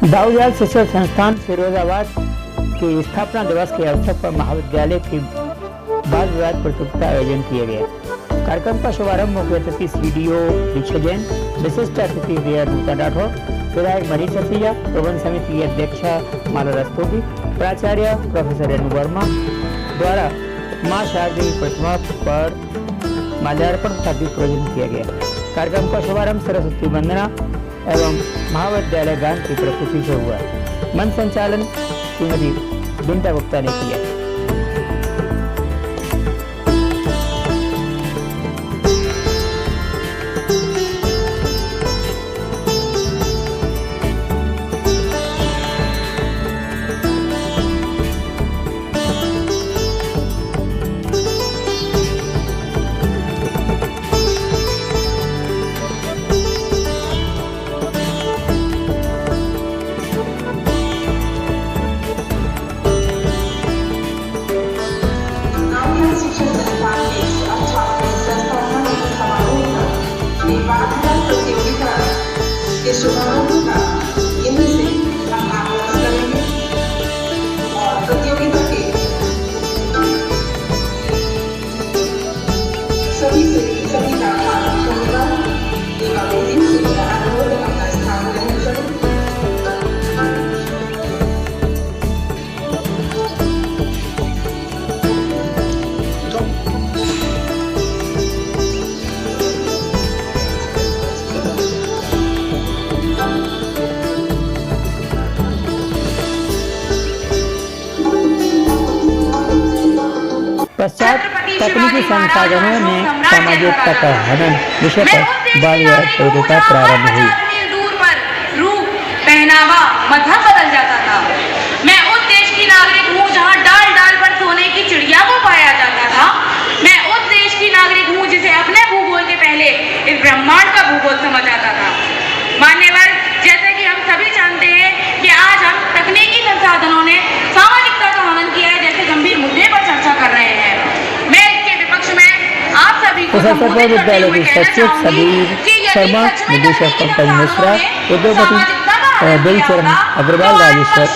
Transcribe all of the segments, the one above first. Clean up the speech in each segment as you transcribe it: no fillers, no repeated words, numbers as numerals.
दाऊदयाल शिक्षण संस्थान फिरोजाबाद के स्थापना दिवस के अवसर पर महाविद्यालय की वाद विवाद प्रतियोगिता आयोजन किया गया। कार्यक्रम का शुभारंभ मुख्य अतिथि सीडीओ दीक्षा जैन, विशिष्ट अतिथि रीता राठौर, विधायक मनीष सतीजा, प्रबंध समिति की अध्यक्षा माला रस्तोगी, प्राचार्य प्रोफेसर रेणु वर्मा द्वारा मां शारदे की प्रतिमा पर माल्यार्पण तथा दीप प्रज्वलन किया गया। कार्यक्रम का शुभारंभ सरस्वती वंदना एवं महाविद्यालय गान की प्रस्तुति से हुआ। मंच संचालन श्रीमती बिंटा गुप्ता ने किया। के शुभारंभ का इन्हीं से हम आगाज करेंगे और प्रतियोगिता के सभी का आरंभ होगा। एवं से मेरा अनुरोध अपना स्थान ग्रहण करें। पश्चात तकनीकी संसाधनों में सामाजिकता का हनन विषय पर वाद विवाद प्रतियोगिता प्रारंभ हुई। दूर पर रूप, पहनावा, मजहब बदल जाता था। मैं उस देश की नागरिक हूँ जहाँ डाल डाल पर सोने की चिड़िया को पाया जाता था। मैं उस देश की नागरिक हूँ जिसे अपने भूगोल के पहले इस ब्रह्मांड का भूगोल समझ आता था। मान्यवर, जैसे कि हम सभी जानते हैं कि आज हम तकनीकी संसाधनों ने सामाजिकता का हनन किया है जैसे गंभीर मुद्दे पर चर्चा कर रहे हैं। मैं इसके विपक्ष में आप सभी को संबोधित विद्यालय की सचिव सलीम शर्मा, निदेशक पंकज मिश्रा, उद्योगपति दिलचरण अग्रवाल, राजेश्वर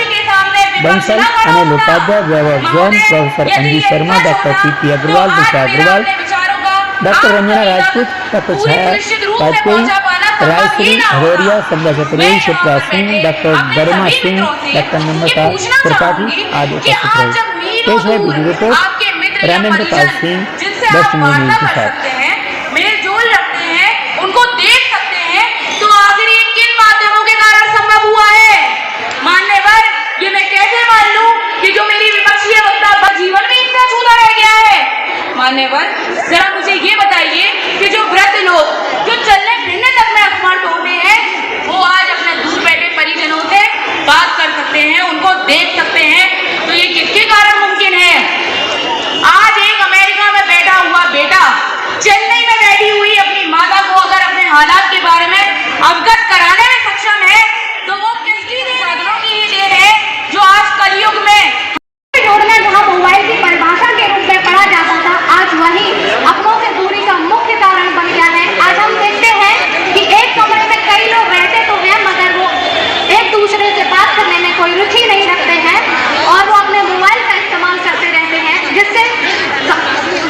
बंसल, अनिल उपाध्याय, वैभव जैन, प्रोफेसर अंजी शर्मा, डॉक्टर पी अग्रवाल, दिशा अग्रवाल, डॉक्टर रंजना राजपूत, डॉक्टर छाया वाजपेयी, रायश्री हवेरिया, संध्या चतुर्वेदी, शिप्रा सिंह, डॉक्टर गरिमा सिंह, डॉक्टर नम्रता त्रिपाठी आदि उपस्थित रहे। पेश है video report Ramendra Pal Singh, waste news के साथ। मेलजोल रखते हैं, उनको देख सकते हैं, तो आखिर ये किन माध्यमों के कारण संभव हुआ है? मान्यवर, ये मैं कैसे मान लूं कि जो मेरी विपक्षी अवस्था जीवन में इतना छूता रह गया है? मान्यवर, जरा मुझे ये बताइए कि जो वृद्ध लोग जो चलने फिरने तक में असमर्थ होते हैं, वो आज अपने दूर बैठे परिजनों से बात कर सकते हैं, उनको देख सकते हैं, तो ये किसके कारण मुमकिन है? आज एक अमेरिका में बैठा हुआ बेटा चेन्नई में बैठी हुई अपनी माता को अगर अपने हालात के बारे में अवगत कराने में सक्षम है, तो वो किसकी साधनों की ही देन है जो आज कलयुग में जोड़ना जहाँ मोबाइल की परिभाषा के रूप में पढ़ा जाता था, आज वही अपनों से दूरी का मुख्य कारण बन गया है। आज हम देखते हैं कि एक कमरे में कई लोग रहते तो हैं, मगर वो एक दूसरे से बात करने में कोई रुचि नहीं रखते हैं और वो अपने मोबाइल का इस्तेमाल करते रहते हैं,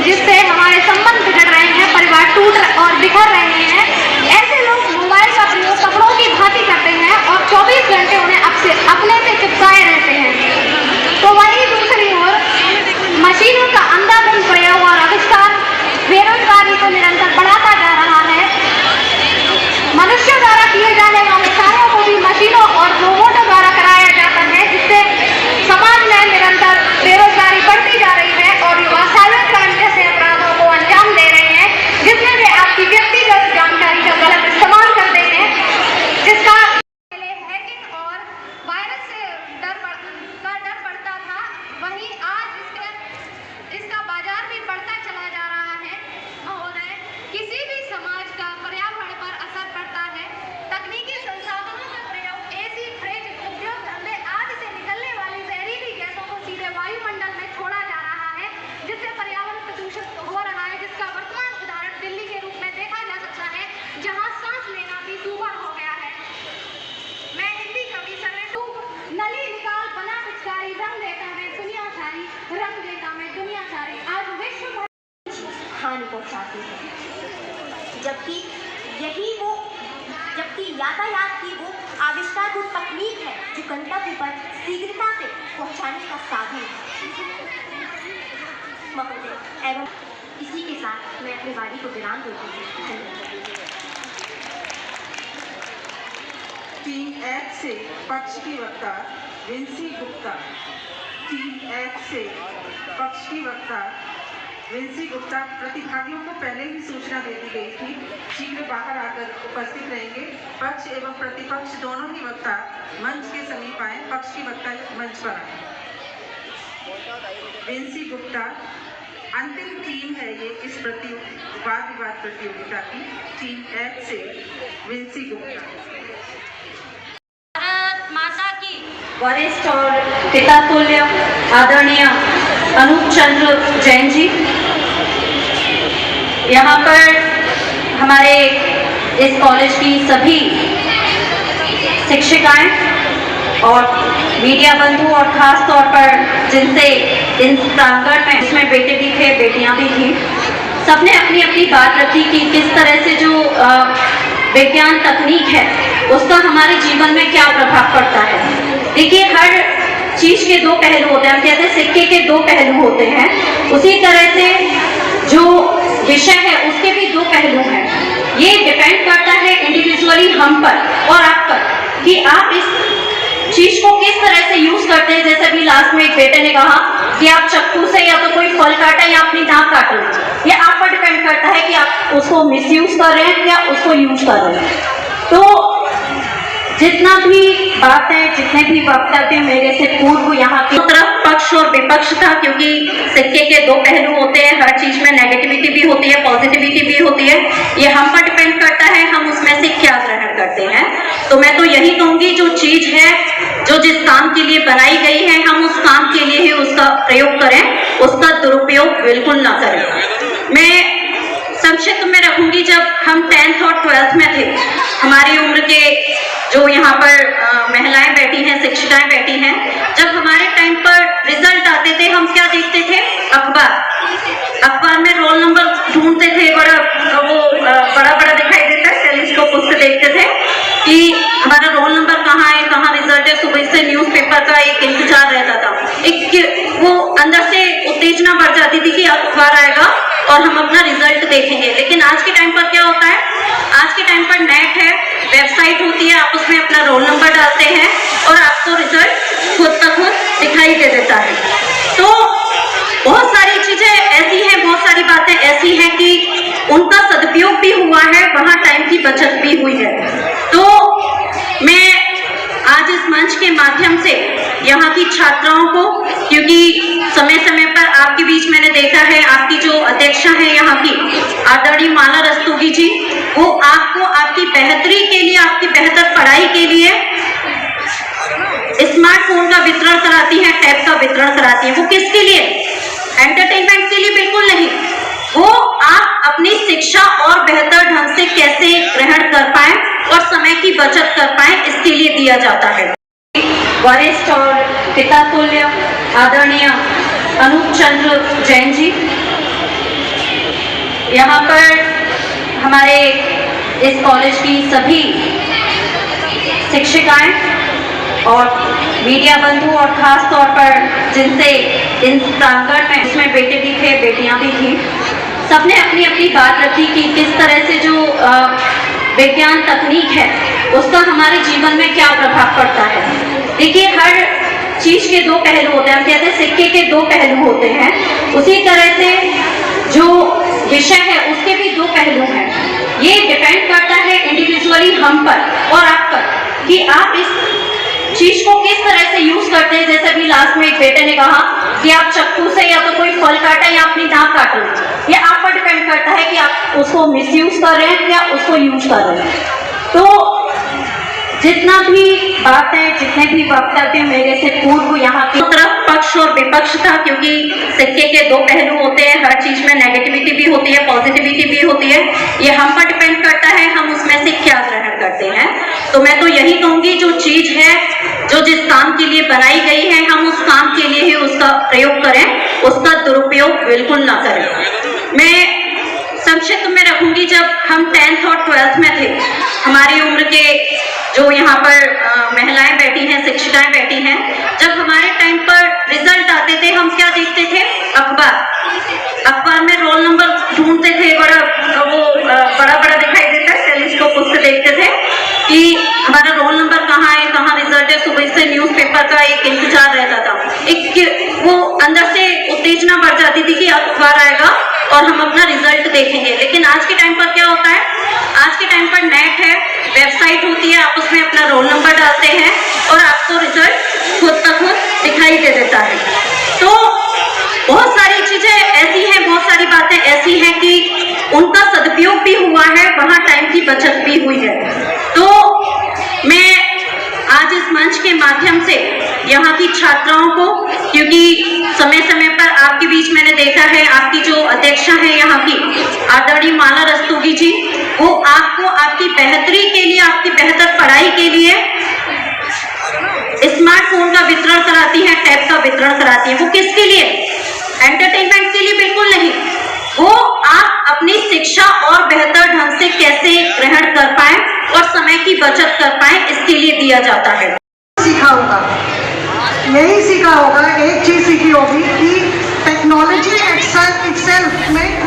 जिससे हमारे संबंध बिगड़ रहे हैं, परिवार टूट और बिखर रहे हैं। ऐसे लोग मोबाइल का प्रयोग कपड़ों की भांति करते हैं और 24 घंटे उन्हें अपने से चिपकाए रहते हैं। तो वहीं दूसरी ओर मशीनों का अंधाधुंध प्रयोग और आविष्कार बेरोजगारी को निरंतर बढ़ाता जा रहा है। मनुष्यों द्वारा किए जाने वाले कार्यों को भी मशीनों और रोबोटों द्वारा कराया जाता है, जिससे समाज में निरंतर बेरोजगारी बढ़ती जा रही है और युवा साइबर क्राइम जैसे अपराधों को अंजाम दे रहे हैं, जिसमें वे आपकी व्यक्तिगत जानकारी का गलत इस्तेमाल करते हैं, जिसका हैकिंग और वायरस से रंग देता में दुनिया सारी आज विश्व भर हानि पहुंचाती है, जबकि यातायात की वो आविष्कार वो तकनीक है जो गंतव्य पर शीघ्रता से पहुंचाने का साधन है। महोदय एवं इसी के साथ मैं अपनी वाणी को विराम देती हूँ। टीम एक्ट से पक्ष की वक्ता विंसी गुप्ता। टीम एक्ट से पक्ष की वक्ता विंसी गुप्ता प्रतिभागियों को पहले ही सूचना दे दी गई थी, शीघ्र बाहर आकर उपस्थित रहेंगे। पक्ष एवं प्रतिपक्ष दोनों ही वक्ता मंच के समीप आए। पक्ष की वक्ता मंच पर आए। विंसी गुप्ता अंतिम टीम है ये इस वाद विवाद प्रतियोगिता की। टीम एक्ट से विंसी गुप्ता। भारत माता की वरिष्ठ और पिता तुल्य आदरणीय अनूप चंद्र जैन जी, यहाँ पर हमारे इस कॉलेज की सभी शिक्षिकाएं और मीडिया बंधु और खास तौर पर जिनसे इस प्रांगण में इसमें बेटे भी थे, बेटियां भी थी, सबने अपनी अपनी बात रखी कि किस तरह से जो विज्ञान तकनीक है उसका हमारे जीवन में क्या प्रभाव पड़ता है। देखिए, हर चीज के दो पहलू होते हैं, हम कहते हैं सिक्के के दो पहलू होते हैं। उसी तरह से जो विषय है उसके भी दो पहलू हैं। ये डिपेंड करता है इंडिविजुअली हम पर और आप पर कि आप इस चीज को किस तरह से यूज करते हैं। जैसे अभी लास्ट में एक बेटे ने कहा कि आप चक्कू से या तो कोई फल काटा या अपनी दांत काट लो, ये आप पर डिपेंड करता है कि आप उसको मिसयूज कर रहे हैं या उसको यूज कर रहे हैं। तो जितना भी बातें, जितने भी वक्तव्य मेरे से पूर्व यहाँ की तरफ पक्ष और विपक्ष था, क्योंकि सिक्के के दो पहलू होते हैं, हर चीज में नेगेटिविटी भी होती है, पॉजिटिविटी भी होती है। ये हम पर डिपेंड करता है हम उसमें से क्या ग्रहण करते हैं। तो मैं तो यही कहूंगी, जो चीज है, जो जिस काम के लिए बनाई गई है, हम उस काम के लिए ही उसका प्रयोग करें, उसका दुरुपयोग बिल्कुल ना करें। मैं संक्षिप्त में रखूंगी, जब हम 10th और 12th में थे, हमारी उम्र के जो यहाँ पर महिलाएं बैठी हैं, शिक्षिकाएं बैठी हैं, जब हमारे टाइम पर रिजल्ट आते थे, हम क्या देखते थे? अखबार में रोल नंबर ढूंढते थे, बड़ा बड़ा दिखाई देता है, टेलीस्कोप उससे देखते थे कि हमारा रोल नंबर कहाँ है, कहाँ रिजल्ट है। सुबह से न्यूज़पेपर का एक इंतजार रहता था, वो अंदर से उत्तेजना बढ़ जाती थी कि अखबार आएगा और हम अपना रिजल्ट देखेंगे। लेकिन आज के टाइम पर क्या होता है? आज के टाइम पर नेट है, वेबसाइट होती है, आप उसमें अपना रोल नंबर डालते हैं और आपको रिजल्ट खुद ब खुद दिखाई दे देता है। तो बहुत सारी चीजें ऐसी हैं, बहुत सारी बातें ऐसी हैं कि उनका सदुपयोग भी हुआ है, वहां टाइम की बचत भी हुई है। तो मैं आज इस मंच के माध्यम से यहाँ की छात्राओं को, क्योंकि समय समय पर आपके बीच मैंने देखा है, आपकी जो अध्यक्षा है यहाँ की आदरणीय माला रस्तोगी जी, वो आपको आपकी बेहतरी के लिए, आपकी बेहतर पढ़ाई के लिए स्मार्टफोन का वितरण कराती हैं, टैब का वितरण कराती हैं। वो किसके लिए? एंटरटेनमेंट के लिए बिल्कुल नहीं, वो आप अपनी शिक्षा और बेहतर ढंग से कैसे ग्रहण कर पाए और समय की बचत कर पाए, इसके लिए दिया जाता है। वरिष्ठ और पिता तुल्य आदरणीय अनूप चंद्र जैन जी, यहाँ पर हमारे इस कॉलेज की सभी शिक्षिकाएं और मीडिया बंधु और खास तौर पर जिनसे इन प्रांगण में इसमें बेटे भी थे, बेटियां भी थी, सबने अपनी अपनी बात रखी कि किस तरह से जो विज्ञान तकनीक है उसका हमारे जीवन में क्या प्रभाव पड़ता है। देखिए, हर चीज के दो पहलू होते हैं, हम कहते हैं सिक्के के दो पहलू होते हैं। उसी तरह से जो विषय है उसके भी दो पहलू हैं। ये डिपेंड करता है इंडिविजुअली हम पर और आप पर कि आप इस चीज को किस तरह से यूज करते हैं। जैसे अभी लास्ट में एक बेटे ने कहा कि आप चक्कू से या तो कोई फल काटा या अपनी दांत काट लो, ये आप पर डिपेंड करता है कि आप उसको मिसयूज कर रहे हैं या उसको यूज कर रहे हैं। तो जितना भी बातें, जितने भी वक्तव्य मेरे से पूर्व यहाँ की तरफ पक्ष और विपक्ष था, क्योंकि सिक्के के दो पहलू होते हैं, हर चीज में नेगेटिविटी भी होती है, पॉजिटिविटी भी होती है। ये हम पर डिपेंड करता है हम उसमें से क्या ग्रहण करते हैं। तो मैं तो यही कहूंगी, जो चीज है, जो जिस काम के लिए बनाई गई है, हम उस काम के लिए ही उसका प्रयोग करें, उसका दुरुपयोग बिल्कुल ना करें। मैं संक्षिप्त में रखूंगी, जब हम 10th और 12th में थे, हमारी उम्र के जो यहाँ पर महिलाएं बैठी हैं, शिक्षिकाएं बैठी हैं, जब हमारे टाइम पर रिजल्ट आते थे, हम क्या देखते थे? अखबार में रोल नंबर ढूंढते थे, बड़ा दिखाई देता है, टेलीस्कोप उससे देखते थे कि हमारा रोल नंबर कहाँ है, कहाँ रिजल्ट है। सुबह से न्यूज़पेपर का एक इंतजार रहता था, एक वो अंदर से उत्तेजना बढ़ जाती थी कि अखबार आएगा और हम अपना रिजल्ट देखेंगे। लेकिन आज के टाइम पर क्या होता है? आज के टाइम पर नेट है, वेबसाइट होती है, आप उसमें अपना रोल नंबर डालते हैं और आपको रिजल्ट खुद ब खुद दिखाई दे देता है। तो बहुत सारी चीजें ऐसी हैं, बहुत सारी बातें ऐसी हैं कि उनका सदुपयोग भी हुआ है, वहां टाइम की बचत भी हुई है। तो मैं आज इस मंच के माध्यम से यहाँ की छात्राओं को, क्योंकि समय समय पर आपके बीच मैंने देखा है, आपकी जो अध्यक्षा है यहाँ की आदरणीय माला रस्तोगी जी, वो आपको आपकी बेहतरी के लिए, आपकी बेहतर पढ़ाई के लिए स्मार्टफोन का वितरण कराती है, टैब का वितरण कराती है। वो किसके लिए? एंटरटेनमेंट के लिए बिल्कुल नहीं। वो आप अपनी शिक्षा और बेहतर ढंग से कैसे ग्रहण कर पाए और समय की बचत कर पाए, इसके लिए दिया जाता है। सीखा होगा, यही सीखा होगा, एक चीज सीखी होगी कि टेक्नोलॉजी इटसेल्फ में